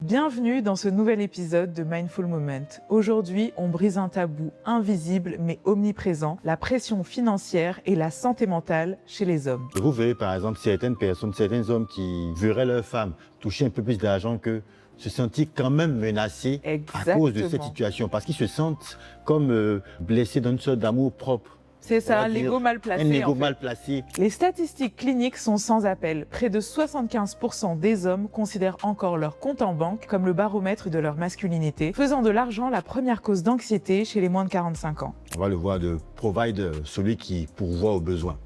Bienvenue dans ce nouvel épisode de Mindful Moment. Aujourd'hui, on brise un tabou invisible mais omniprésent, la pression financière et la santé mentale chez les hommes. Vous verrez par exemple certaines personnes, certains hommes qui verraient leur femme toucher un peu plus d'argent qu'eux, se sentir quand même menacés à cause de cette situation, parce qu'ils se sentent comme blessés d'une sorte d'amour propre. C'est ça, l'ego mal placé. Un ego mal placé. Les statistiques cliniques sont sans appel. Près de 75% des hommes considèrent encore leur compte en banque comme le baromètre de leur masculinité, faisant de l'argent la première cause d'anxiété chez les moins de 45 ans. On va le voir de provider, celui qui pourvoit aux besoins.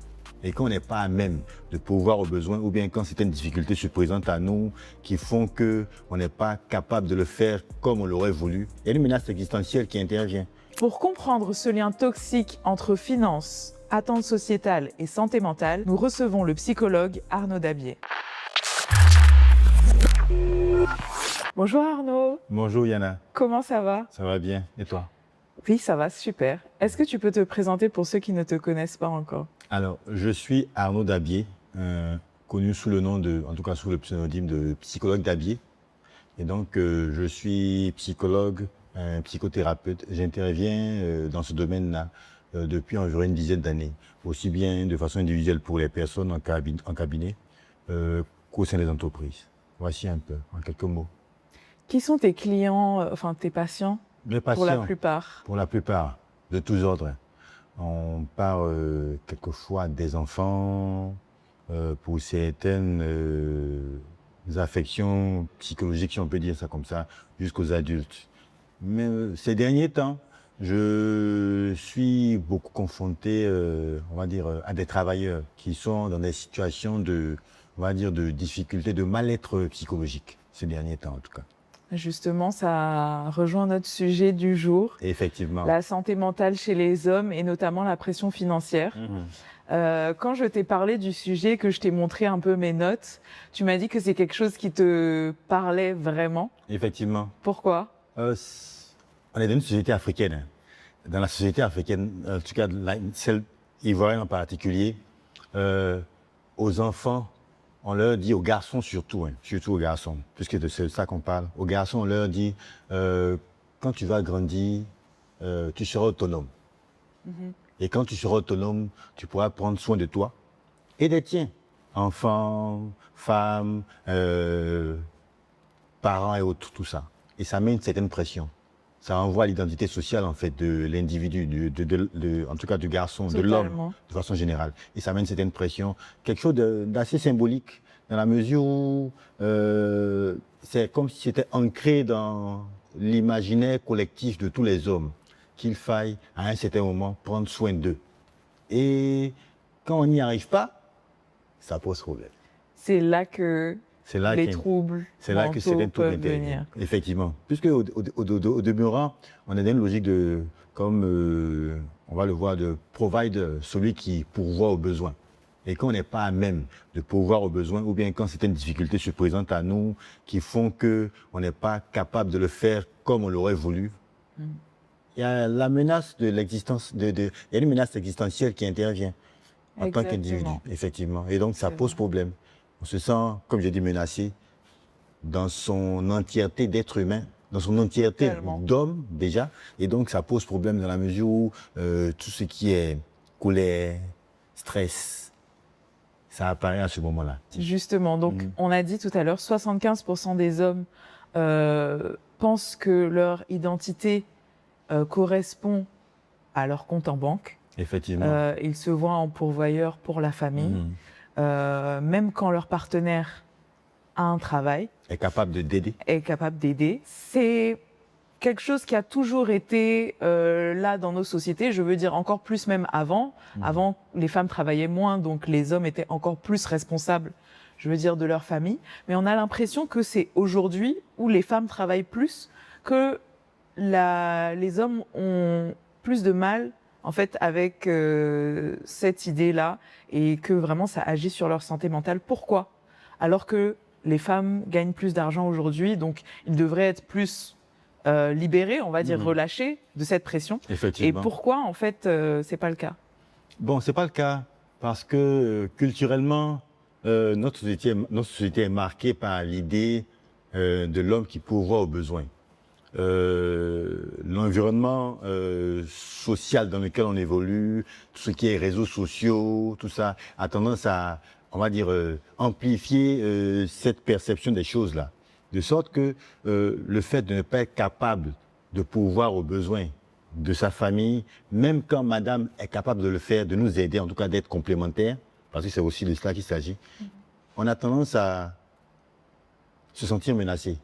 Et quand on n'est pas à même de pourvoir aux besoins, ou bien quand certaines difficultés se présentent à nous qui font qu'on n'est pas capable de le faire comme on l'aurait voulu, il y a une menace existentielle qui intervient. Pour comprendre ce lien toxique entre finances, attentes sociétales et santé mentale, nous recevons le psychologue Arnaud Dabier. Bonjour Arnaud. Bonjour Yana. Comment ça va? Ça va bien. Et toi? Oui, ça va, super. Est-ce que tu peux te présenter pour ceux qui ne te connaissent pas encore? Alors, je suis Arnaud Dabier, connu sous le nom de, en tout cas sous le pseudonyme de psychologue Dabier. Et donc, je suis psychologue, psychothérapeute. J'interviens dans ce domaine-là depuis environ une dizaine d'années, aussi bien de façon individuelle pour les personnes en cabinet qu'au sein des entreprises. Voici un peu, en quelques mots. Qui sont tes clients, enfin tes patients? Les patients, pour la plupart. Pour la plupart, de tous ordres. On parle quelquefois des enfants, pour certaines affections psychologiques, si on peut dire ça comme ça, jusqu'aux adultes. Mais ces derniers temps, je suis beaucoup confronté, on va dire, à des travailleurs qui sont dans des situations de, on va dire, de difficultés, de mal-être psychologique, ces derniers temps en tout cas. Justement, ça rejoint notre sujet du jour. Effectivement. La santé mentale chez les hommes et notamment la pression financière. Quand je t'ai parlé du sujet, que je t'ai montré un peu mes notes, tu m'as dit que c'est quelque chose qui te parlait vraiment. Effectivement. Pourquoi? On est dans une société africaine. Dans la société africaine, en tout cas celle ivoirienne en particulier, aux enfants, on leur dit, aux garçons surtout, surtout aux garçons, puisque c'est de ça qu'on parle. Aux garçons, on leur dit, quand tu vas grandir, tu seras autonome. Et quand tu seras autonome, tu pourras prendre soin de toi et des tiens. Enfants, femmes, parents et autres, tout ça. Et ça met une certaine pression. Ça renvoie à l'identité sociale, en fait, de l'individu, en tout cas du garçon, de l'homme, de façon générale. Et ça met une certaine pression. Quelque chose d'assez symbolique, dans la mesure où c'est comme si c'était ancré dans l'imaginaire collectif de tous les hommes, qu'il faille, à un certain moment, prendre soin d'eux. Et quand on n'y arrive pas, ça pose problème. C'est là que les troubles mentaux peuvent venir. Effectivement. Puisque au demeurant, on est dans une logique de, comme on va le voir, de provider, celui qui pourvoit aux besoins. Et quand on n'est pas à même de pourvoir aux besoins, ou bien quand certaines difficultés se présentent à nous, qui font qu'on n'est pas capable de le faire comme on l'aurait voulu, il y a la menace de l'existence, il y a une menace existentielle qui intervient en tant qu'individu, effectivement. Et donc ça pose problème. On se sent, comme j'ai dit, menacé dans son entièreté d'être humain, dans son entièreté d'homme déjà. Et donc ça pose problème dans la mesure où tout ce qui est colère, stress, ça apparaît à ce moment-là. Justement, donc on a dit tout à l'heure, 75% des hommes pensent que leur identité correspond à leur compte en banque. Effectivement. Ils se voient en pourvoyeur pour la famille. Même quand leur partenaire a un travail. Est capable d'aider. C'est quelque chose qui a toujours été là dans nos sociétés, je veux dire encore plus même avant. Avant, les femmes travaillaient moins, donc les hommes étaient encore plus responsables, je veux dire, de leur famille. Mais on a l'impression que c'est aujourd'hui où les femmes travaillent plus, que les hommes ont plus de mal en fait, avec cette idée-là, et que vraiment ça agit sur leur santé mentale. Pourquoi? Alors que les femmes gagnent plus d'argent aujourd'hui, donc ils devraient être plus libérés, on va dire relâchés de cette pression. Effectivement. Et pourquoi, en fait, c'est pas le cas? Bon, c'est pas le cas parce que culturellement, notre société est marquée par l'idée de l'homme qui pourvoit aux besoins. L'environnement social dans lequel on évolue, tout ce qui est réseaux sociaux, tout ça a tendance à, on va dire, amplifier cette perception des choses-là. De sorte que le fait de ne pas être capable de pourvoir aux besoins de sa famille, même quand madame est capable de le faire, de nous aider, en tout cas d'être complémentaire, parce que c'est aussi de cela qu'il s'agit, on a tendance à se sentir menacé.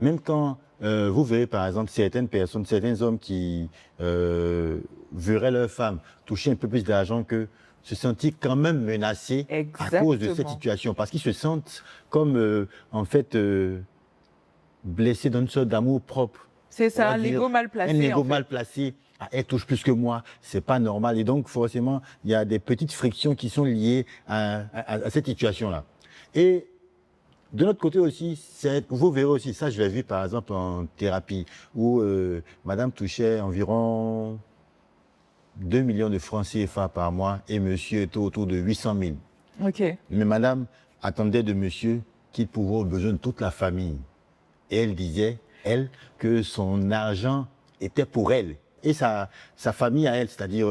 Même quand vous verrez par exemple certaines personnes, certains hommes qui verraient leur femme toucher un peu plus d'argent que se sentir quand même menacés à cause de cette situation. Parce qu'ils se sentent comme en fait blessés d'une sorte d'amour propre. C'est ça, l'ego mal placé. Un ego mal placé. Ah, elle touche plus que moi, c'est pas normal. Et donc forcément, il y a des petites frictions qui sont liées à cette situation-là. Et de notre côté aussi, vous verrez aussi, ça je l'ai vu par exemple en thérapie, où madame touchait environ 2 millions de francs CFA par mois et monsieur était autour de 800 000. Ok. Mais madame attendait de monsieur qu'il pourvoie aux besoins de toute la famille. Et elle disait, elle, que son argent était pour elle. Et sa famille à elle, c'est-à-dire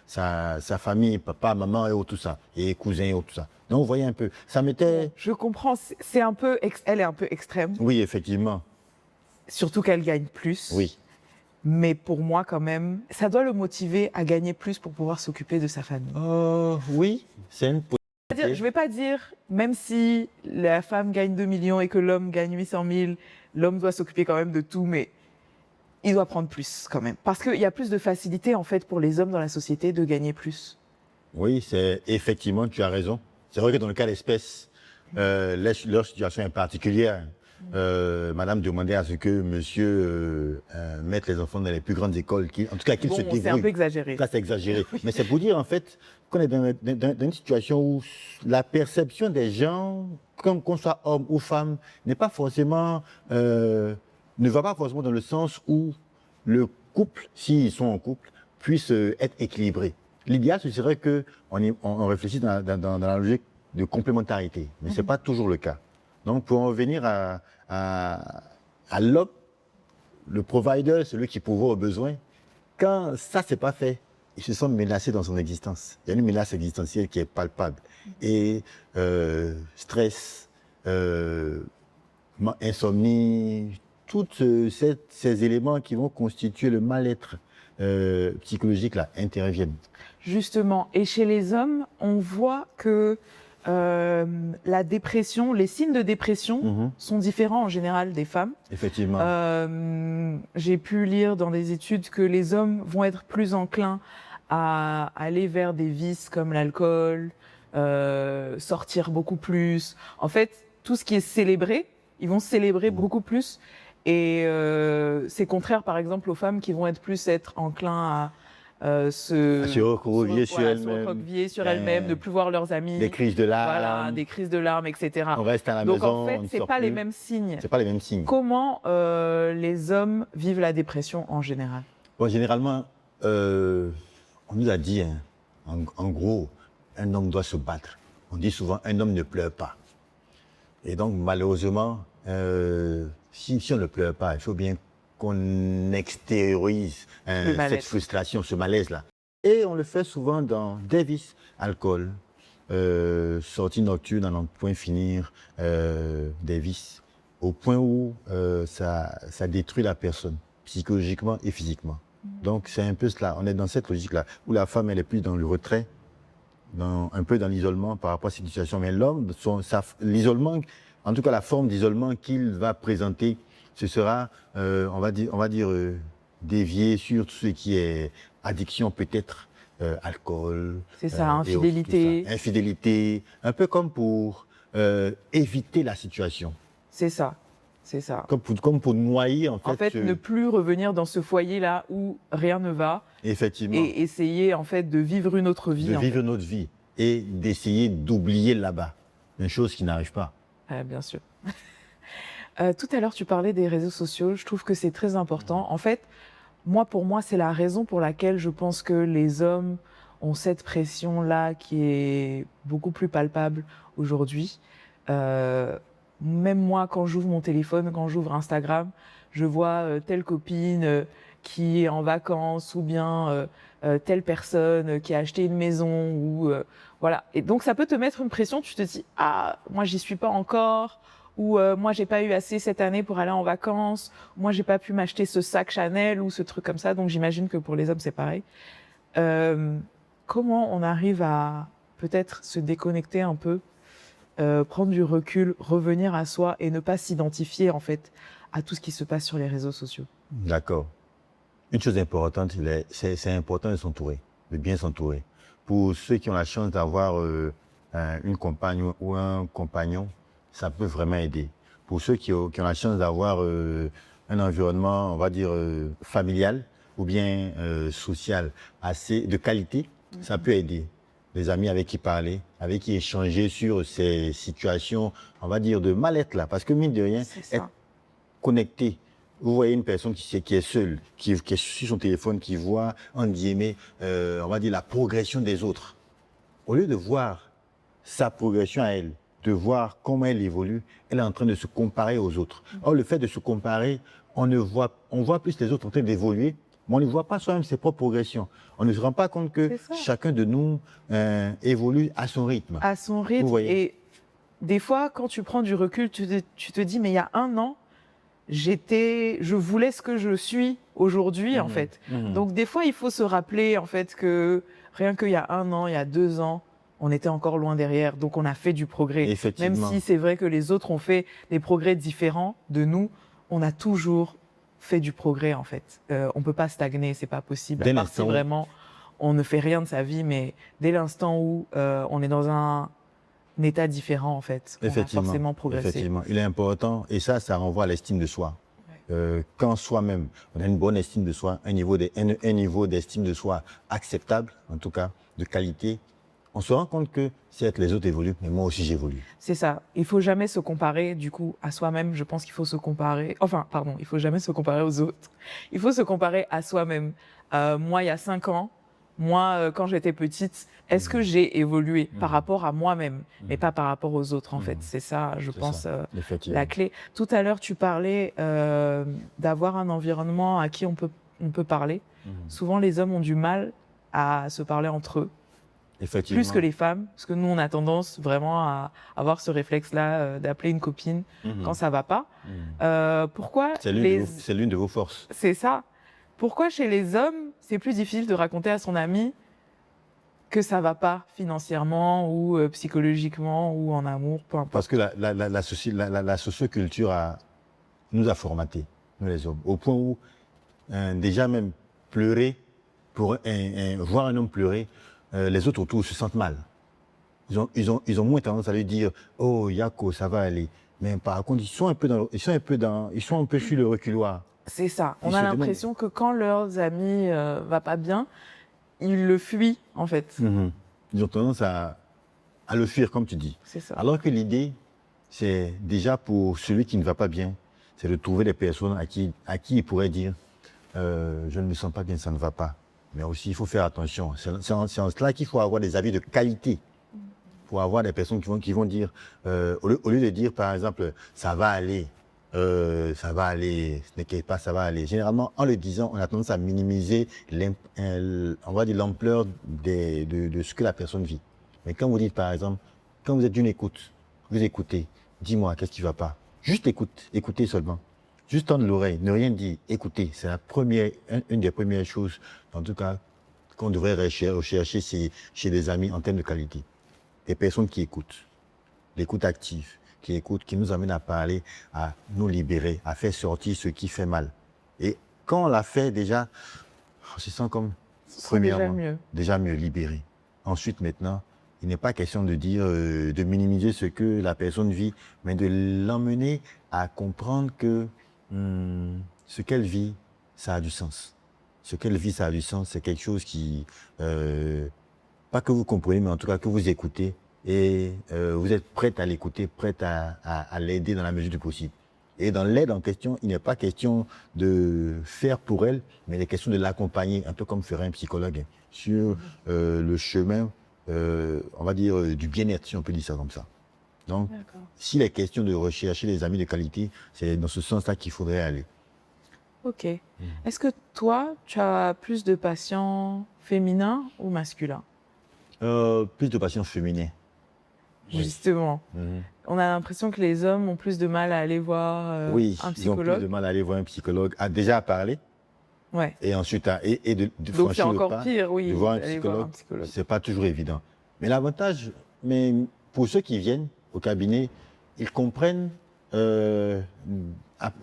sa famille, papa, maman et tout ça, et cousins et tout ça. Donc, vous voyez un peu, ça m'était... Je comprends, c'est un peu, elle est un peu extrême. Oui, effectivement. Surtout qu'elle gagne plus. Oui. Mais pour moi, quand même, ça doit le motiver à gagner plus pour pouvoir s'occuper de sa famille. Oui, c'est une possibilité. Je ne vais pas dire, même si la femme gagne 2 millions et que l'homme gagne 800 000, l'homme doit s'occuper quand même de tout, mais il doit prendre plus quand même. Parce qu'il y a plus de facilité, en fait, pour les hommes dans la société de gagner plus. Oui, c'est effectivement, tu as raison. C'est vrai que dans le cas d'espèce, leur situation est particulière. Madame demandait à ce que monsieur mette les enfants dans les plus grandes écoles, en tout cas qu'ils se débrouillent. C'est un peu exagéré. Là, c'est exagéré. Mais c'est pour dire en fait qu'on est dans une situation où la perception des gens, comme qu'on soit homme ou femme, n'est pas forcément, ne va pas forcément dans le sens où le couple, s'ils sont en couple, puisse être équilibré. L'idéal, ce serait qu'on réfléchisse dans la logique de complémentarité, mais ce n'est pas toujours le cas. Donc, pour en revenir à l'homme, le provider, celui qui pourvoit aux besoins, quand ça, c'est pas fait, il se sent menacé dans son existence. Il y a une menace existentielle qui est palpable. Et stress, insomnie, tous ces éléments qui vont constituer le mal-être psychologique là, interviennent. Justement, et chez les hommes, on voit que la dépression, les signes de dépression sont différents en général des femmes. Effectivement. J'ai pu lire dans des études que les hommes vont être plus enclins à aller vers des vices comme l'alcool, sortir beaucoup plus. En fait, tout ce qui est célébré, ils vont célébrer beaucoup plus. Et c'est contraire, par exemple, aux femmes qui vont être enclins à se recroqueviller sur elles-mêmes, ne plus voir leurs amis. Des crises de larmes. Voilà, des crises de larmes, etc. On reste à la Donc maison, en fait, c'est pas les mêmes signes. C'est pas les mêmes signes. Comment les hommes vivent la dépression en général? Bon, généralement, on nous a dit, hein, en gros, un homme doit se battre. On dit souvent, un homme ne pleure pas. Et donc, malheureusement, si on ne pleure pas, il faut bien qu'on extériorise cette frustration, ce malaise-là. Et on le fait souvent dans des vices, alcool, sortie nocturne à n'en point finir, des vices, au point où ça détruit la personne, psychologiquement et physiquement. Donc c'est un peu cela, on est dans cette logique-là, où la femme elle est plus dans le retrait, un peu dans l'isolement par rapport à cette situation. Mais l'homme, l'isolement, en tout cas la forme d'isolement qu'il va présenter, ce sera, on va dire dévié sur tout ce qui est addiction peut-être, alcool. C'est ça, infidélité. Ça. Infidélité, un peu comme pour éviter la situation. C'est ça, c'est ça. Comme pour noyer en fait. En fait, ne plus revenir dans ce foyer-là où rien ne va. Effectivement. Et essayer en fait de vivre une autre vie. De vivre une autre vie et d'essayer d'oublier là-bas, une chose qui n'arrive pas. Bien sûr. Tout à l'heure, tu parlais des réseaux sociaux. Je trouve que c'est très important. En fait, pour moi, c'est la raison pour laquelle je pense que les hommes ont cette pression-là qui est beaucoup plus palpable aujourd'hui. Même moi, quand j'ouvre mon téléphone, quand j'ouvre Instagram, je vois telle copine qui est en vacances ou bien telle personne qui a acheté une maison ou voilà. Et donc ça peut te mettre une pression. Tu te dis ah moi j'y suis pas encore ou moi j'ai pas eu assez cette année pour aller en vacances. Moi j'ai pas pu m'acheter ce sac Chanel ou ce truc comme ça. Donc j'imagine que pour les hommes c'est pareil. Comment on arrive à peut-être se déconnecter un peu, prendre du recul, revenir à soi et ne pas s'identifier en fait à tout ce qui se passe sur les réseaux sociaux? D'accord. Une chose importante, c'est important de s'entourer, de bien s'entourer. Pour ceux qui ont la chance d'avoir une compagne ou un compagnon, ça peut vraiment aider. Pour ceux qui ont la chance d'avoir un environnement, on va dire, familial ou bien social assez de qualité, ça peut aider. Des amis avec qui parler, avec qui échanger sur ces situations, on va dire, de mal-être là. Parce que mine de rien, être connecté. Vous voyez une personne qui est seule, qui est sur son téléphone, qui voit, en guillemets, on va dire, la progression des autres. Au lieu de voir sa progression à elle, de voir comment elle évolue, elle est en train de se comparer aux autres. Or, le fait de se comparer, on voit plus les autres en train d'évoluer, mais on ne voit pas soi-même ses propres progressions. On ne se rend pas compte que chacun de nous évolue à son rythme. À son rythme. Et des fois, quand tu prends du recul, tu te dis, mais il y a un an, je voulais ce que je suis aujourd'hui, en fait. Donc, des fois, il faut se rappeler, en fait, que rien qu'il y a un an, il y a 2 ans, on était encore loin derrière. Donc, on a fait du progrès. Même si c'est vrai que les autres ont fait des progrès différents de nous, on a toujours fait du progrès, en fait. On peut pas stagner, c'est pas possible. À part si vraiment, on ne fait rien de sa vie, mais dès l'instant où on est dans un état différent, en fait, on va forcément progresser. Effectivement, il est important, et ça renvoie à l'estime de soi. Quand soi-même, on a une bonne estime de soi, un niveau d'estime de soi acceptable, en tout cas, de qualité, on se rend compte que certes, les autres évoluent, mais moi aussi j'évolue. C'est ça. Il faut jamais se comparer, du coup, à soi-même. Je pense qu'il faut se comparer, il faut jamais se comparer aux autres. Il faut se comparer à soi-même. Moi, il y a 5 ans, quand j'étais petite, est-ce que j'ai évolué par rapport à moi-même, mais pas par rapport aux autres, en fait. C'est ça, je pense, la clé. Tout à l'heure, tu parlais d'avoir un environnement à qui on peut parler. Souvent, les hommes ont du mal à se parler entre eux. Plus que les femmes, parce que nous, on a tendance vraiment à avoir ce réflexe-là d'appeler une copine quand ça va pas. Pourquoi c'est l'une de vos forces. C'est ça. Pourquoi chez les hommes, c'est plus difficile de raconter à son ami que ça va pas financièrement ou psychologiquement ou en amour, peu importe. Parce que la socioculture nous a formatés, nous les hommes, au point où déjà même pleurer, voir un homme pleurer, les autres autour se sentent mal. Ils ont moins tendance à lui dire « Oh, Yako, ça va aller ». Mais par contre, ils sont un peu sur le reculoir. C'est ça. On a l'impression que quand leurs amis va pas bien, ils le fuient, en fait. Ils ont tendance à le fuir, comme tu dis. C'est ça. Alors que l'idée, c'est déjà pour celui qui ne va pas bien, c'est de trouver des personnes à qui il pourrait dire je ne me sens pas bien, ça ne va pas. Mais aussi, il faut faire attention. C'est en cela qu'il faut avoir des avis de qualité. Pour avoir des personnes qui vont dire, au lieu de dire, par exemple, ça va aller, ce n'est pas, ça va aller. Généralement, en le disant, on a tendance à minimiser on va dire l'ampleur de ce que la personne vit. Mais quand vous dites, par exemple, quand vous êtes d'une écoute, vous écoutez, dis-moi, qu'est-ce qui ne va pas? Juste écoutez seulement. Juste tendre l'oreille, ne rien dire, écoutez. C'est une des premières choses, en tout cas, qu'on devrait rechercher chez des amis en termes de qualité. Des personnes qui écoutent, l'écoute active, qui nous amène à parler, à nous libérer, à faire sortir ce qui fait mal. Et quand on l'a fait déjà, on se sent comme, premièrement, déjà mieux libéré. Ensuite, maintenant, il n'est pas question de dire, de minimiser ce que la personne vit, mais de l'emmener à comprendre que ce qu'elle vit, ça a du sens. Ce qu'elle vit, ça a du sens. C'est quelque chose qui, pas que vous comprenez, mais en tout cas que vous écoutez et vous êtes prête à l'écouter, prête à l'aider dans la mesure du possible. Et dans l'aide en question, il n'est pas question de faire pour elle, mais il est question de l'accompagner, un peu comme ferait un psychologue, sur le chemin, on va dire, du bien-être, si on peut dire ça comme ça. Donc, D'accord. s'il est question de rechercher des amis de qualité, c'est dans ce sens-là qu'il faudrait aller. Ok. Est-ce que toi, tu as plus de patients féminins ou masculins? Plus de patients féminins. Oui. Justement. On a l'impression que les hommes ont plus de mal à aller voir Oui, un ils ont plus psychologue. de mal à aller voir un psychologue, à déjà parler, Ouais. et ensuite et de Donc c'est franchir le encore pas, pire, oui, de voir un d'aller voir un psychologue, psychologue. c'est pas toujours évident. Mais l'avantage, mais pour ceux qui viennent au cabinet, ils comprennent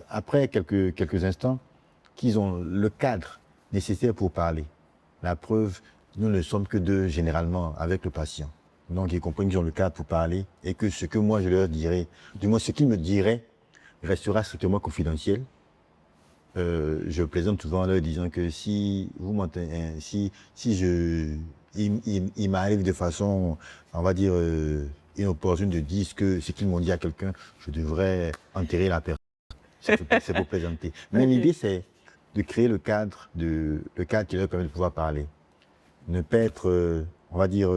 après quelques instants qu'ils ont le cadre nécessaire pour parler. La preuve, nous ne sommes que deux généralement avec le patient. Donc ils comprennent qu'ils ont le cadre pour parler et que ce que moi je leur dirais, du moins ce qu'ils me diraient, restera strictement confidentiel. Je plaisante souvent en leur disant que si vous m'entendez, il m'arrive de façon, on va dire, inopportune de dire ce qu'ils m'ont dit à quelqu'un, je devrais enterrer la personne. C'est pour plaisanter. Mais l'idée, c'est de créer le cadre qui leur permet de pouvoir parler. Ne pas être, on va dire,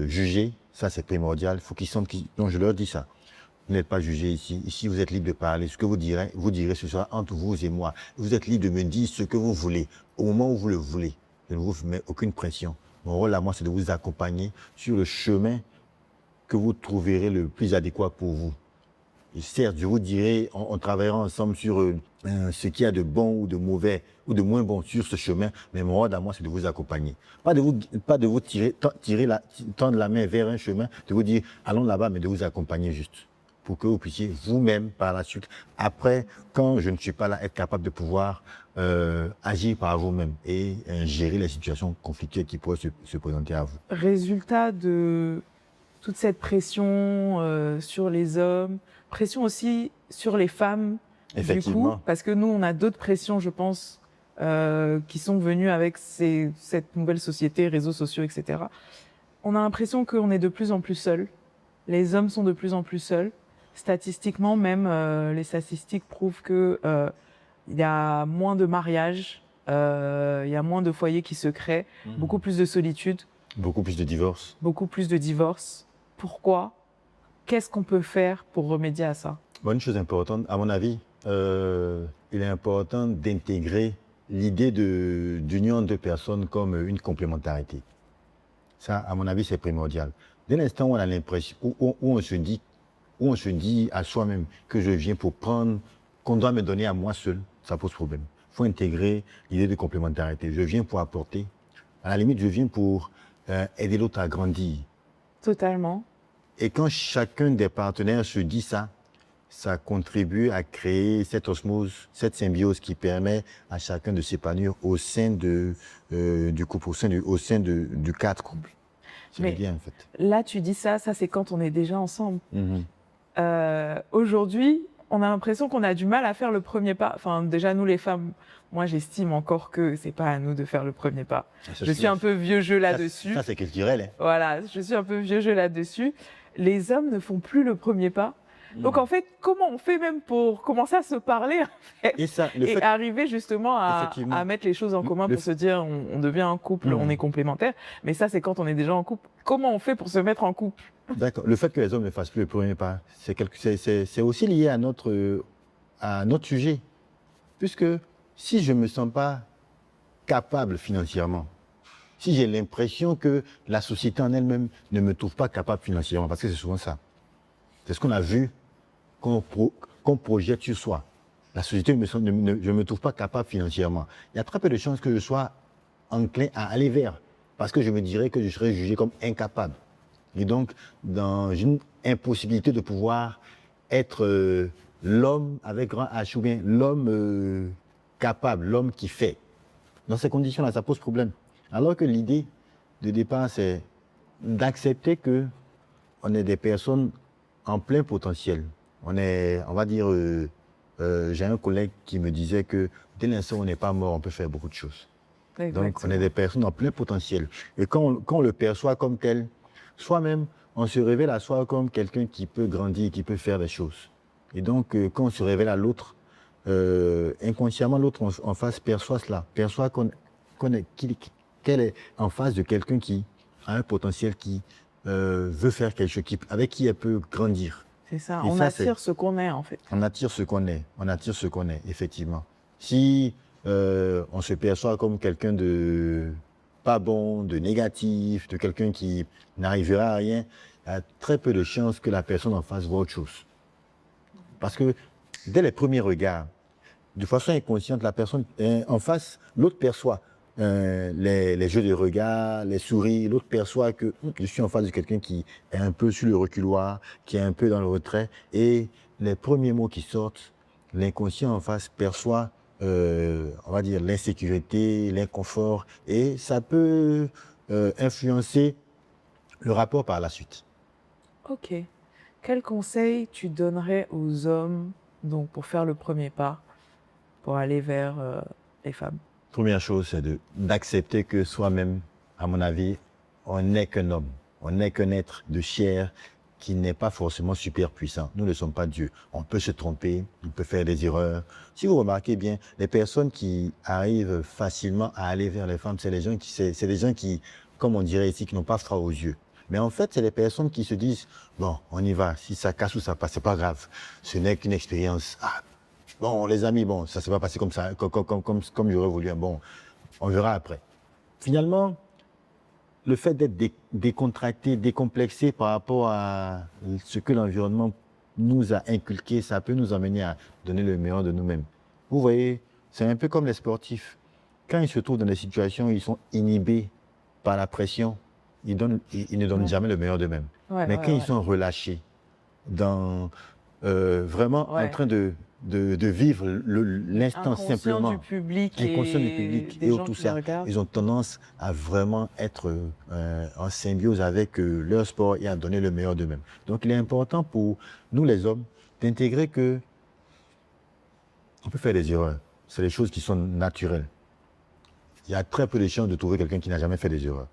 jugé, ça c'est primordial. Il faut qu'ils sentent donc je leur dis ça. Vous n'êtes pas jugé ici. Ici, vous êtes libre de parler. Ce que vous direz, ce sera entre vous et moi. Vous êtes libre de me dire ce que vous voulez, au moment où vous le voulez. Je ne vous mets aucune pression. Mon rôle à moi, c'est de vous accompagner sur le chemin que vous trouverez le plus adéquat pour vous. Et certes, je vous dirai, on travaillera ensemble sur ce qu'il y a de bon ou de mauvais ou de moins bon sur ce chemin, mais mon rôle à moi, c'est de vous accompagner. Pas de vous tendre la main vers un chemin, de vous dire, allons là-bas, mais de vous accompagner juste. Pour que vous puissiez vous-même, par la suite, après, quand je ne suis pas là, être capable de pouvoir agir par vous-même et gérer les situations conflictuelles qui pourraient se présenter à vous. Résultat de toute cette pression sur les hommes, pression aussi sur les femmes, du coup, parce que nous, on a d'autres pressions, je pense, qui sont venues avec cette nouvelle société, réseaux sociaux, etc. On a l'impression qu'on est de plus en plus seuls. Les hommes sont de plus en plus seuls. Statistiquement, même, les statistiques prouvent que il y a moins de mariages, il y a moins de foyers qui se créent, beaucoup plus de solitude. Beaucoup plus de divorces. Beaucoup plus de divorces. Pourquoi? Qu'est-ce qu'on peut faire pour remédier à ça? Une chose importante, à mon avis, il est important d'intégrer l'idée d'union de personnes comme une complémentarité. Ça, à mon avis, c'est primordial. Dès l'instant où on a l'impression, où on se dit à soi-même que je viens pour prendre, qu'on doit me donner à moi seul, ça pose problème. Il faut intégrer l'idée de complémentarité. Je viens pour apporter. À la limite, je viens pour aider l'autre à grandir. Totalement. Et quand chacun des partenaires se dit ça, ça contribue à créer cette osmose, cette symbiose qui permet à chacun de s'épanouir au sein du couple, au sein du cadre couple. Mais bien, en fait. Là, tu dis ça c'est quand on est déjà ensemble. Aujourd'hui, on a l'impression qu'on a du mal à faire le premier pas. Enfin, déjà, nous les femmes, moi j'estime encore que c'est pas à nous de faire le premier pas. Je suis un peu vieux jeu là-dessus. Ça c'est culturel. Hein. Voilà, je suis un peu vieux jeu là-dessus. Les hommes ne font plus le premier pas. Donc en fait, comment on fait même pour commencer à se parler en fait, et arriver justement à mettre les choses en commun pour se dire on devient un couple, on est complémentaires. Mais ça, c'est quand on est déjà en couple. Comment on fait pour se mettre en couple? D'accord. Le fait que les hommes ne fassent plus le premier pas, c'est aussi lié à notre sujet. Puisque si je ne me sens pas capable financièrement, si j'ai l'impression que la société en elle-même ne me trouve pas capable financièrement, parce que c'est souvent ça. C'est ce qu'on a vu, qu'on projette sur soi. La société, je ne me trouve pas capable financièrement. Il y a très peu de chances que je sois enclin à aller vers, parce que je me dirais que je serais jugé comme incapable. Et donc, dans une impossibilité de pouvoir être l'homme avec grand H, ou bien l'homme capable, l'homme qui fait. Dans ces conditions-là, ça pose problème. Alors que l'idée de départ, c'est d'accepter que on est des personnes en plein potentiel. On va dire, j'ai un collègue qui me disait que dès l'instant où on n'est pas mort, on peut faire beaucoup de choses. Exactement. Donc, on est des personnes en plein potentiel. Et quand on le perçoit comme tel, soi-même, on se révèle à soi comme quelqu'un qui peut grandir, qui peut faire des choses. Et donc, quand on se révèle à l'autre, inconsciemment, l'autre en face perçoit cela, perçoit qu'elle est en face de quelqu'un qui a un potentiel, qui veut faire quelque chose, avec qui elle peut grandir. C'est ça, Et on ça, attire ce qu'on est en fait. On attire ce qu'on est, effectivement. Si on se perçoit comme quelqu'un de pas bon, de négatif, de quelqu'un qui n'arrivera à rien, il y a très peu de chances que la personne en face voit autre chose. Parce que dès les premiers regards, de façon inconsciente, la personne en face, l'autre perçoit les jeux de regard, les sourires, l'autre perçoit que je suis en face de quelqu'un qui est un peu sur le reculoir, qui est un peu dans le retrait, et les premiers mots qui sortent, l'inconscient en face perçoit, on va dire, l'insécurité, l'inconfort, et ça peut influencer le rapport par la suite. Ok. Quel conseil tu donnerais aux hommes donc pour faire le premier pas, pour aller vers les femmes? Première chose, c'est d'accepter que soi-même, à mon avis, on n'est qu'un homme. On n'est qu'un être de chair qui n'est pas forcément super puissant. Nous ne sommes pas Dieu. On peut se tromper, on peut faire des erreurs. Si vous remarquez bien, les personnes qui arrivent facilement à aller vers les femmes, c'est des gens qui, comme on dirait ici, qui n'ont pas froid aux yeux. Mais en fait, c'est les personnes qui se disent, bon, on y va. Si ça casse ou ça passe, c'est pas grave. Ce n'est qu'une expérience. Ah, bon, les amis, bon, ça s'est pas passé comme ça, comme j'aurais voulu. Bon, on verra après. Finalement, le fait d'être décontracté, décomplexé par rapport à ce que l'environnement nous a inculqué, ça peut nous amener à donner le meilleur de nous-mêmes. Vous voyez, c'est un peu comme les sportifs. Quand ils se trouvent dans des situations où ils sont inhibés par la pression, ils ne donnent jamais le meilleur d'eux-mêmes. Mais quand ils sont relâchés, vraiment en train de vivre l'instant simplement, du public inconscient du public et tout ça, ils ont tendance à vraiment être en symbiose avec leur sport et à donner le meilleur d'eux-mêmes. Donc il est important pour nous les hommes d'intégrer que on peut faire des erreurs. C'est des choses qui sont naturelles. Il y a très peu de chances de trouver quelqu'un qui n'a jamais fait des erreurs.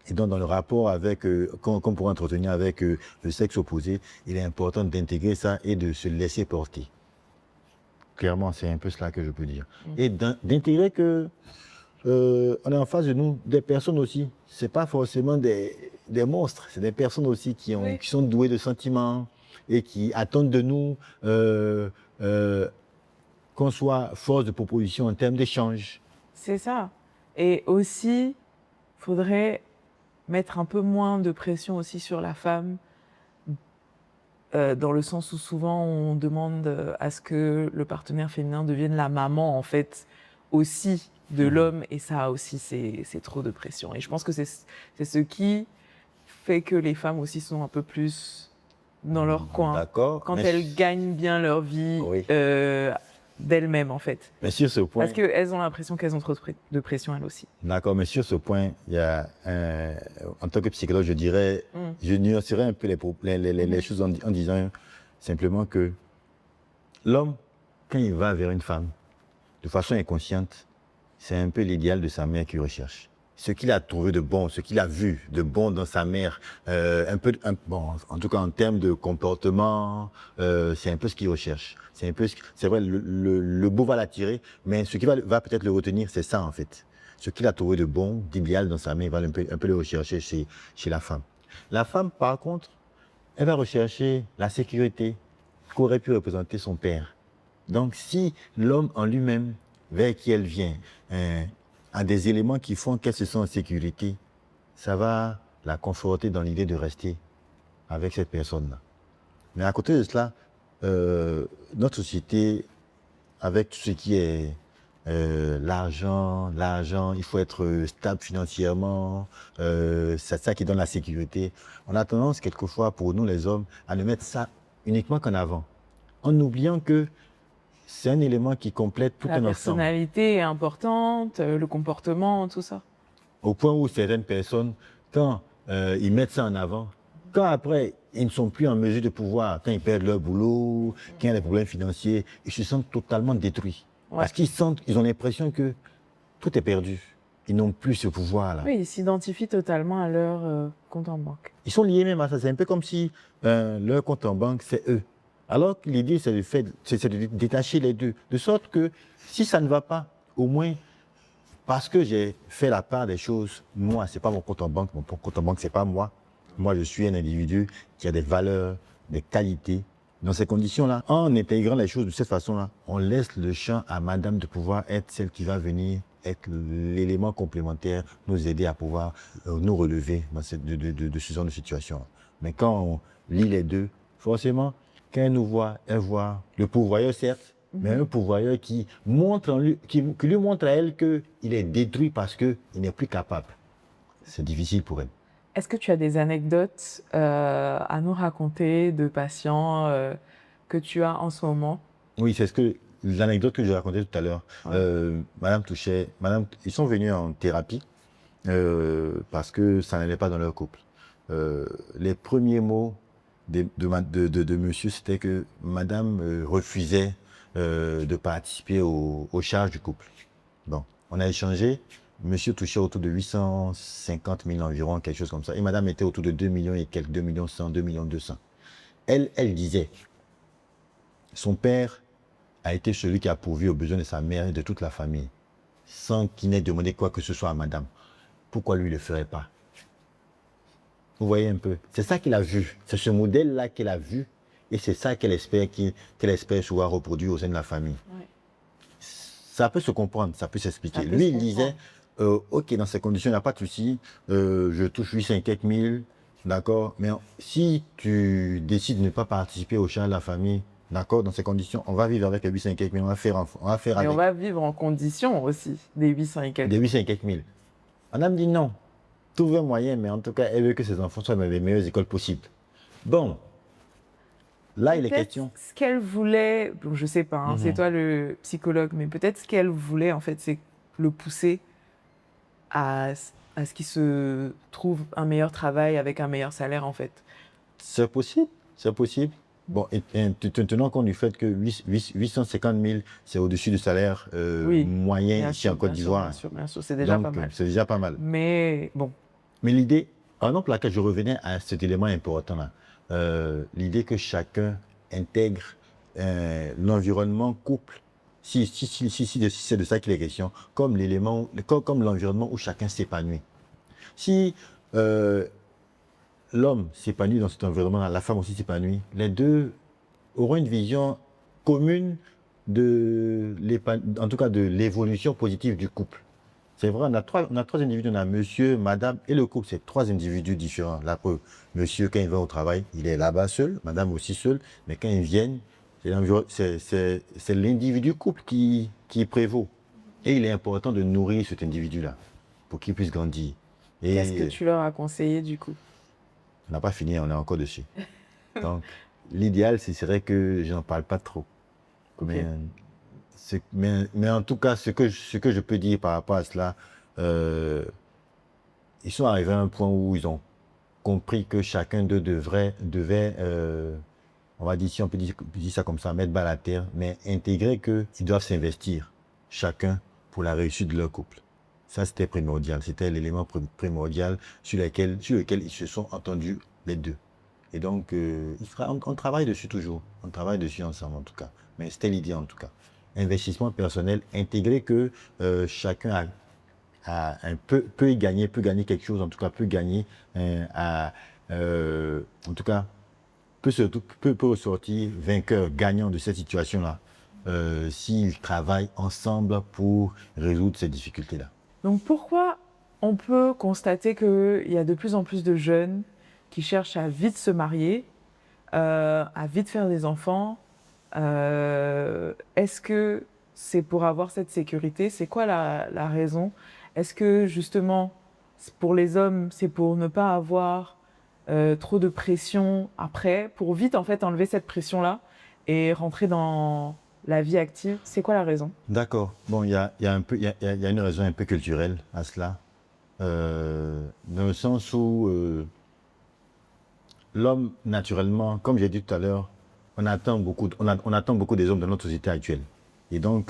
Et donc, dans le rapport avec, qu'on pourrait entretenir avec le sexe opposé, il est important d'intégrer ça et de se laisser porter. Clairement, c'est un peu cela que je peux dire. Et d'intégrer que on est en face de nous des personnes aussi. C'est pas forcément des monstres, c'est des personnes aussi qui sont douées de sentiments et qui attendent de nous qu'on soit force de proposition en termes d'échange. C'est ça. Et aussi, faudrait mettre un peu moins de pression aussi sur la femme, dans le sens où souvent on demande à ce que le partenaire féminin devienne la maman en fait aussi de l'homme, et ça aussi c'est trop de pression. Et je pense que c'est ce qui fait que les femmes aussi sont un peu plus dans leur coin quand elles gagnent bien leur vie d'elles-mêmes en fait. Mais sur ce point, parce qu'elles ont l'impression qu'elles ont trop de pression elles aussi. D'accord, mais sur ce point, il y a en tant que psychologue, je dirais, je nuancerais un peu les choses en disant simplement que l'homme, quand il va vers une femme, de façon inconsciente, c'est un peu l'idéal de sa mère qu'il recherche. Ce qu'il a trouvé de bon, ce qu'il a vu de bon dans sa mère, bon, en tout cas en termes de comportement, c'est un peu ce qu'il recherche. C'est vrai, le beau va l'attirer, mais ce qui va peut-être le retenir, c'est ça en fait. Ce qu'il a trouvé de bon, d'idéal dans sa mère, il va un peu le rechercher chez la femme. La femme, par contre, elle va rechercher la sécurité qu'aurait pu représenter son père. Donc, si l'homme en lui-même, vers qui elle vient, a des éléments qui font qu'elle se sent en sécurité, ça va la conforter dans l'idée de rester avec cette personne-là. Mais à côté de cela, notre société, avec tout ce qui est l'argent, il faut être stable financièrement, c'est ça qui donne la sécurité. On a tendance quelquefois, pour nous les hommes, à ne mettre ça uniquement qu'en avant, en oubliant que c'est un élément qui complète tout un ensemble. La personnalité est importante, le comportement, tout ça. Au point où certaines personnes, quand ils mettent ça en avant, quand après, ils ne sont plus en mesure de pouvoir, quand ils perdent leur boulot, quand il y a des problèmes financiers, ils se sentent totalement détruits. Parce qu'ils ont l'impression que tout est perdu. Ils n'ont plus ce pouvoir-là. Oui, ils s'identifient totalement à leur compte en banque. Ils sont liés même à ça. C'est un peu comme si leur compte en banque, c'est eux. Alors que l'idée, c'est de détacher les deux. De sorte que si ça ne va pas, au moins, parce que j'ai fait la part des choses, moi, c'est pas mon compte en banque. Mon compte en banque, c'est pas moi. Moi, je suis un individu qui a des valeurs, des qualités. Dans ces conditions-là, en intégrant les choses de cette façon-là, on laisse le champ à madame de pouvoir être celle qui va venir être l'élément complémentaire, nous aider à pouvoir nous relever dans de ce genre de situation. Mais quand on lie les deux, forcément, quand elle voit le pourvoyeur, certes, mais un pourvoyeur qui montre qui lui montre à elle qu'il est détruit parce qu'il n'est plus capable. C'est difficile pour elle. Est-ce que tu as des anecdotes à nous raconter de patients que tu as en ce moment? Oui, c'est l'anecdote que je racontais tout à l'heure. Ouais. Madame Touchet, ils sont venus en thérapie parce que ça n'allait pas dans leur couple. Les premiers mots de monsieur, c'était que madame refusait de participer aux charges du couple. Bon, on a échangé. Monsieur touchait autour de 850 000 environ, quelque chose comme ça. Et madame était autour de 2 millions et quelques, 2 millions 100, 2 millions 200. Elle disait, son père a été celui qui a pourvu aux besoins de sa mère et de toute la famille, sans qu'il n'ait demandé quoi que ce soit à madame. Pourquoi lui ne le ferait pas? Vous voyez un peu, c'est ça qu'il a vu. C'est ce modèle-là qu'elle a vu. Et c'est ça qu'elle espère pouvoir reproduire au sein de la famille. Ouais. Ça peut se comprendre, ça peut s'expliquer. Lui, il disait, ok, dans ces conditions, il n'y a pas de souci, je touche 800 et quelques mille, d'accord, mais si tu décides de ne pas participer au champ de la famille, d'accord, dans ces conditions, on va vivre avec les 800 et quelques mille, on va faire et avec. On va vivre en condition aussi, des 800 et quelques. Des 800 et quelques mille. Madame dit non, trouve un moyen, mais en tout cas, elle veut que ses enfants soient dans les meilleures écoles possibles. Bon. Là, il est question. Ce qu'elle voulait, bon, je sais pas, hein, c'est toi le psychologue, mais peut-être ce qu'elle voulait, en fait, c'est le pousser à ce qu'il se trouve un meilleur travail avec un meilleur salaire, en fait. C'est possible, c'est possible. Bon, et tenant compte du fait que 850 000, c'est au-dessus du salaire moyen ici en Côte d'Ivoire. Bien sûr, c'est déjà pas mal. C'est déjà pas mal. Mais bon. Mais l'idée, donc pour laquelle je revenais à cet élément important-là, l'idée que chacun intègre l'environnement couple, si c'est de ça qu'il est question, comme l'environnement où chacun s'épanouit. Si l'homme s'épanouit dans cet environnement-là, la femme aussi s'épanouit, les deux auront une vision commune en tout cas de l'évolution positive du couple. C'est vrai, on a trois individus, on a monsieur, madame et le couple, c'est trois individus différents. La preuve, monsieur, quand il va au travail, il est là-bas seul, madame aussi seule, mais quand ils viennent, c'est l'individu couple qui prévaut. Et il est important de nourrir cet individu-là pour qu'il puisse grandir. Qu'est-ce que tu leur as conseillé du coup? On n'a pas fini, on est encore dessus. Donc, l'idéal, ce serait que je n'en parle pas trop. Okay. Mais en tout cas, ce que je peux dire par rapport à cela, ils sont arrivés à un point où ils ont compris que chacun d'eux devait, on va dire, si on peut dire ça comme ça, mettre balle à terre, mais intégrer qu'ils doivent s'investir, chacun, pour la réussite de leur couple. Ça, c'était primordial. C'était l'élément primordial sur lequel ils se sont entendus, les deux. Et donc, on travaille dessus toujours. On travaille dessus ensemble, en tout cas. Mais c'était l'idée, en tout cas. Investissement personnel, intégrer que chacun peut y gagner, peut gagner quelque chose, en tout cas, peut gagner, en tout cas, peut ressortir vainqueur, gagnant de cette situation-là, s'ils travaillent ensemble pour résoudre ces difficultés-là. Donc, pourquoi on peut constater qu'il y a de plus en plus de jeunes qui cherchent à vite se marier, à vite faire des enfants? Est-ce que c'est pour avoir cette sécurité? C'est quoi la raison? Est-ce que justement, pour les hommes, c'est pour ne pas avoir trop de pression après, pour vite en fait enlever cette pression-là et rentrer dans la vie active? C'est quoi la raison? D'accord. Bon, il y a une raison un peu culturelle à cela, dans le sens où l'homme, naturellement, comme j'ai dit tout à l'heure, on attend beaucoup des hommes dans notre société actuelle. Et donc,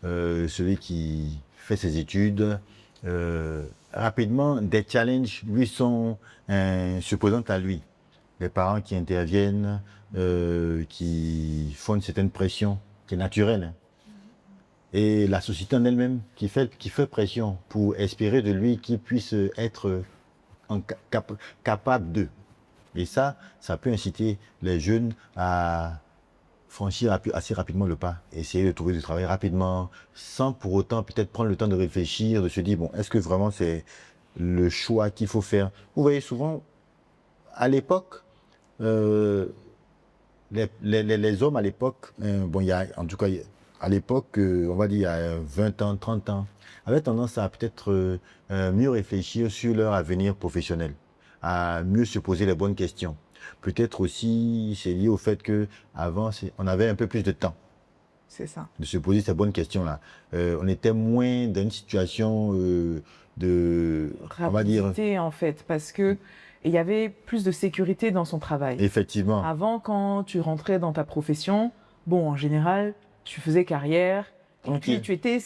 celui qui fait ses études, rapidement, des challenges lui se présentent à lui. Les parents qui interviennent, qui font une certaine pression, qui est naturelle. Et la société en elle-même qui fait pression pour espérer de lui qu'il puisse être capable de. Et ça peut inciter les jeunes à franchir assez rapidement le pas, essayer de trouver du travail rapidement, sans pour autant peut-être prendre le temps de réfléchir, de se dire, bon, est-ce que vraiment c'est le choix qu'il faut faire? Vous voyez, souvent, à l'époque, les hommes à l'époque, bon, il y a, en tout cas, à l'époque, on va dire il y a 20 ans, 30 ans, avaient tendance à peut-être mieux réfléchir sur leur avenir professionnel, à mieux se poser les bonnes questions. Peut-être aussi, c'est lié au fait que avant, on avait un peu plus de temps. C'est ça. De se poser ces bonnes questions-là. On était moins dans une situation de, on va dire, Rapidité, en fait, parce que il y avait plus de sécurité dans son travail. effectivement. Avant, quand tu rentrais dans ta profession, bon, en général, tu faisais carrière, et puis Tranquille. tu étais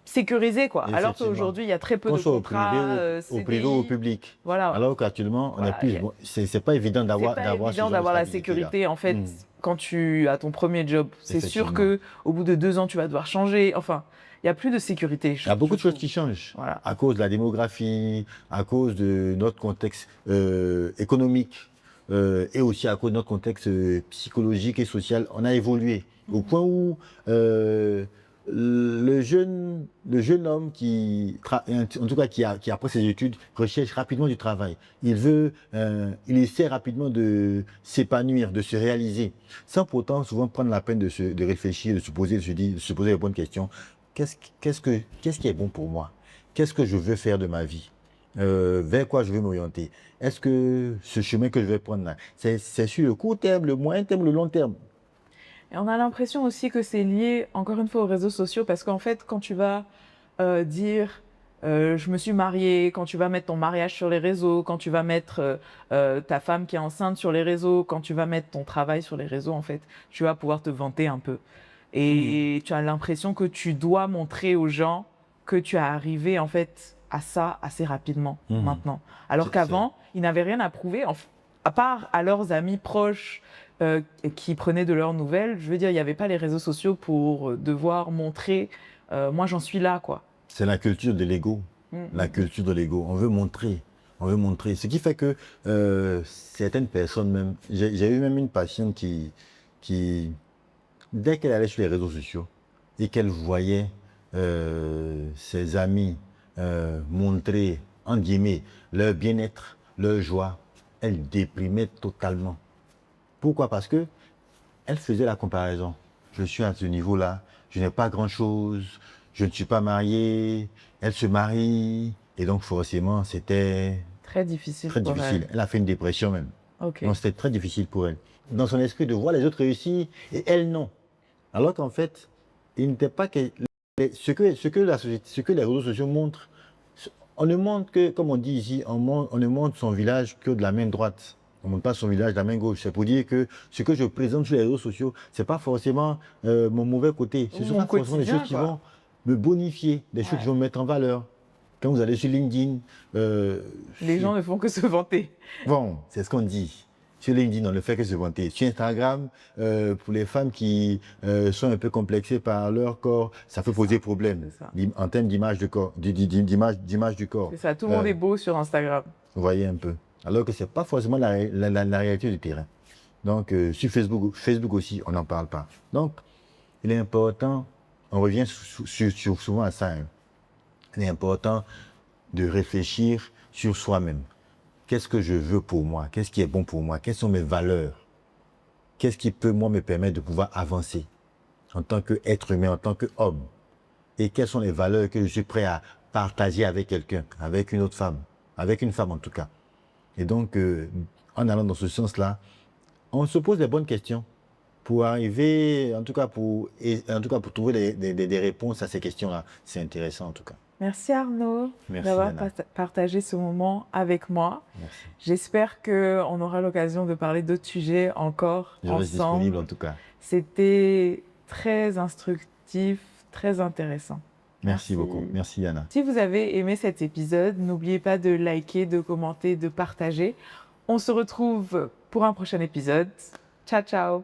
sécurisé, quoi. Alors Effectivement. qu'aujourd'hui, il y a très peu Qu'on de soit contrats, au privé ou au CDI. public. Voilà. Alors qu'actuellement, on Voilà, a plus. Bon, c'est pas évident C'est d'avoir pas ce évident genre de d'avoir la stabilité-là. sécurité, en fait, Mm. quand tu as ton premier job. C'est sûr Effectivement. que au bout de 2 ans, tu vas devoir changer. Enfin, il n'y a plus de sécurité. Il y a beaucoup de choses qui changent. Voilà. À cause de la démographie, à cause de notre contexte économique et aussi à cause de notre contexte psychologique et social. On a évolué au point où le jeune homme en tout cas qui après ses études, recherche rapidement du travail. Il essaie rapidement de s'épanouir, de se réaliser, sans pourtant souvent prendre la peine de réfléchir, de se poser les bonnes questions. Qu'est-ce qui est bon pour moi? Qu'est-ce que je veux faire de ma vie? Vers quoi je veux m'orienter? Est-ce que ce chemin que je vais prendre là, c'est sur le court terme, le moyen terme, le long terme? Et on a l'impression aussi que c'est lié, encore une fois, aux réseaux sociaux, parce qu'en fait, quand tu vas dire je me suis mariée, quand tu vas mettre ton mariage sur les réseaux, quand tu vas mettre ta femme qui est enceinte sur les réseaux, quand tu vas mettre ton travail sur les réseaux, en fait, tu vas pouvoir te vanter un peu. Et tu as l'impression que tu dois montrer aux gens que tu as arrivé, en fait, à ça assez rapidement, maintenant. Alors qu'avant, ils n'avaient rien à prouver, à part à leurs amis proches, qui prenaient de leurs nouvelles. Je veux dire, il n'y avait pas les réseaux sociaux pour devoir montrer moi j'en suis là, quoi. C'est la culture de l'ego. La culture de l'ego. On veut montrer. On veut montrer. Ce qui fait que certaines personnes même... J'ai eu même une patiente qui dès qu'elle allait sur les réseaux sociaux et qu'elle voyait ses amis montrer, en guillemets, leur bien-être, leur joie, elle déprimait totalement. Pourquoi? Parce que elle faisait la comparaison. Je suis à ce niveau-là, je n'ai pas grand-chose, je ne suis pas mariée, elle se marie, et donc forcément, c'était Très difficile très pour difficile. Elle a fait une dépression même. Ok. Donc c'était très difficile pour elle. Dans son esprit de voir les autres réussir, et elle non. Alors qu'en fait, il n'était pas que ce que la société, ce que les réseaux sociaux montrent, on ne montre que, comme on dit ici, on ne montre son village que de la main droite. On ne montre pas son village de la main gauche. C'est pour dire que ce que je présente sur les réseaux sociaux, c'est pas forcément mon mauvais côté. Ce sont forcément des choses qui vont me bonifier, des choses qui vont me mettre en valeur. Quand vous allez sur LinkedIn... les gens ne font que se vanter. Bon, c'est ce qu'on dit. Sur LinkedIn, on ne fait que se vanter. Sur Instagram, pour les femmes qui sont un peu complexées par leur corps, ça peut poser problème en termes d'image du corps. D'image du corps. C'est ça, tout le monde est beau sur Instagram. Vous voyez un peu. Alors que ce n'est pas forcément la réalité du terrain. Donc, sur Facebook aussi, on n'en parle pas. Donc, il est important, on revient souvent à ça, hein. Il est important de réfléchir sur soi-même. Qu'est-ce que je veux pour moi? Qu'est-ce qui est bon pour moi? Quelles sont mes valeurs? Qu'est-ce qui peut, moi, me permettre de pouvoir avancer en tant qu'être humain, en tant qu'homme? Et quelles sont les valeurs que je suis prêt à partager avec quelqu'un, avec une autre femme, avec une femme en tout cas? Et donc, en allant dans ce sens-là, on se pose les bonnes questions pour arriver, en tout cas pour trouver des réponses à ces questions-là. C'est intéressant en tout cas. Merci Arnaud d'avoir partagé ce moment avec moi. Merci. J'espère qu'on aura l'occasion de parler d'autres sujets encore ensemble. Je reste disponible en tout cas. C'était très instructif, très intéressant. Merci beaucoup. Merci Yana. Si vous avez aimé cet épisode, n'oubliez pas de liker, de commenter, de partager. On se retrouve pour un prochain épisode. Ciao, ciao.